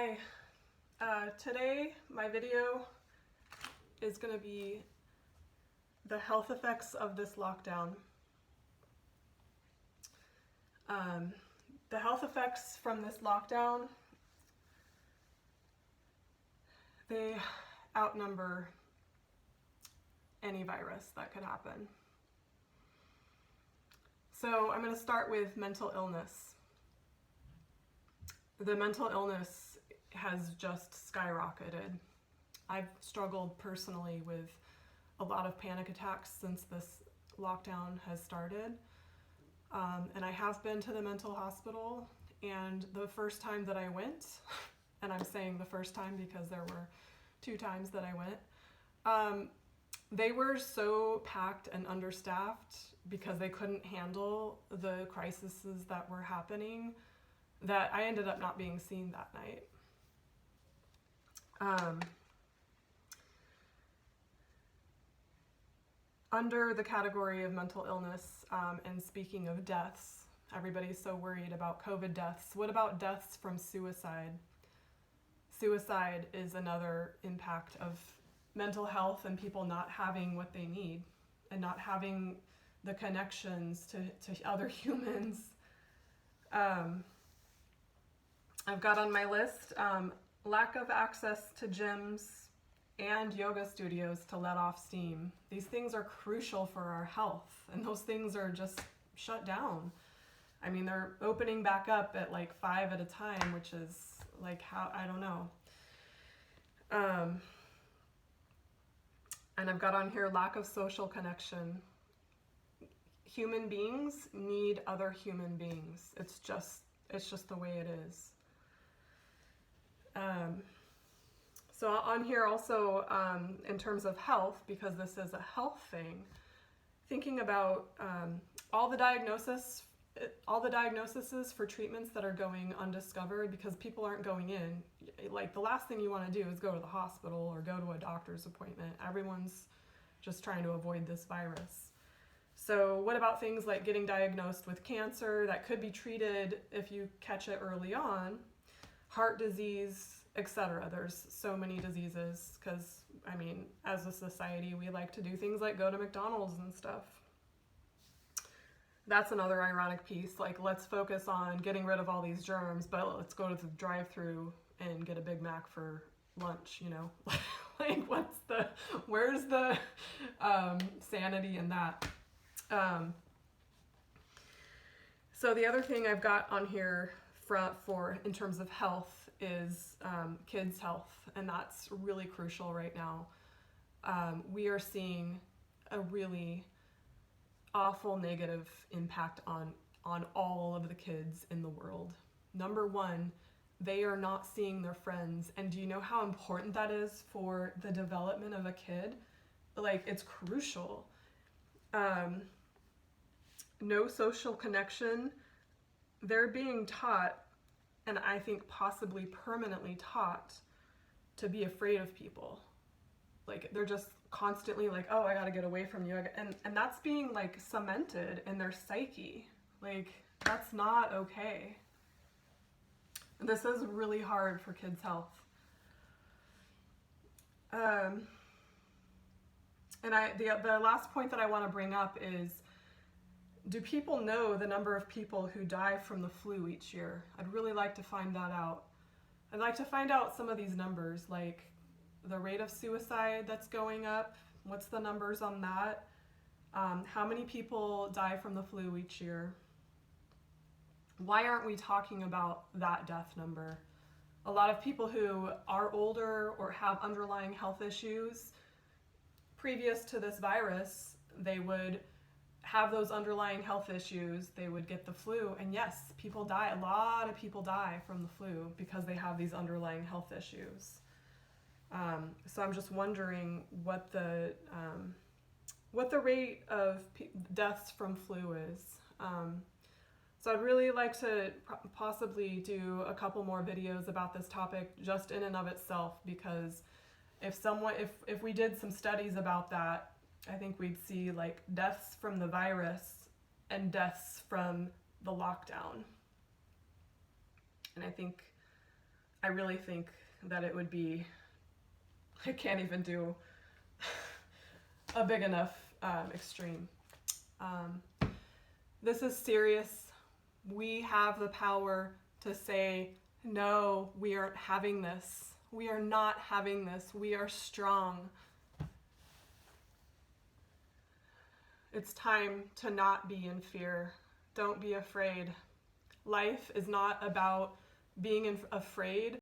Hi, today my video is going to be the health effects of this lockdown. The health effects from this lockdown, they outnumber any virus that could happen. So I'm going to start with mental illness. The mental illness has just skyrocketed. I've struggled personally with a lot of panic attacks since this lockdown has started. And I have been to the mental hospital, and the first time that I went, and I'm saying the first time because there were 2 times that I went, they were so packed and understaffed because they couldn't handle the crises that were happening that I ended up not being seen that night. Under the category of mental illness, and speaking of deaths, everybody's so worried about COVID deaths. What about deaths from suicide? Suicide is another impact of mental health and people not having what they need and not having the connections to other humans. I've got on my list lack of access to gyms and yoga studios to let off steam. These things are crucial for our health, and those things are just shut down. I mean, they're opening back up at like 5 at a time, which is like how, I don't know. And I've got on here lack of social connection. Human beings need other human beings. It's just the way it is. So on here also, in terms of health, because this is a health thing, thinking about all the diagnoses for treatments that are going undiscovered because people aren't going in. Like, the last thing you want to do is go to the hospital or go to a doctor's appointment. Everyone's just trying to avoid this virus. So what about things like getting diagnosed with cancer that could be treated if you catch it early on, heart disease, etc. There's so many diseases because, I mean, as a society, we like to do things like go to McDonald's and stuff. That's another ironic piece. Like, let's focus on getting rid of all these germs, but let's go to the drive-thru and get a Big Mac for lunch, you know? Like, where's the sanity in that? So the other thing I've got on here for in terms of health is kids' health, and that's really crucial right now. We are seeing a really awful negative impact on all of the kids in the world. Number one, they are not seeing their friends, and do you know how important that is for the development of a kid? Like, it's crucial. No social connection. They're being taught, and I think possibly permanently taught, to be afraid of people. Like, they're just constantly like, oh, I gotta get away from you. And that's being like cemented in their psyche. Like, that's not okay. This is really hard for kids' health. And the last point that I want to bring up is, do people know the number of people who die from the flu each year? I'd really like to find that out. I'd like to find out some of these numbers, like the rate of suicide that's going up. What's the numbers on that? How many people die from the flu each year? Why aren't we talking about that death number? A lot of people who are older or have underlying health issues, previous to this virus, they would have those underlying health issues, they would get the flu, and yes, people die. A lot of people die from the flu because they have these underlying health issues. So I'm just wondering what the rate of deaths from flu is. So I'd really like to possibly do a couple more videos about this topic just in and of itself, because if we did some studies about that, I think we'd see like deaths from the virus and deaths from the lockdown. And I think I really think that it would be, I can't even do a big enough extreme. This is serious. We have the power to say, no, we aren't having this. We are not having this. We are strong. It's time to not be in fear. Don't be afraid. Life is not about being afraid.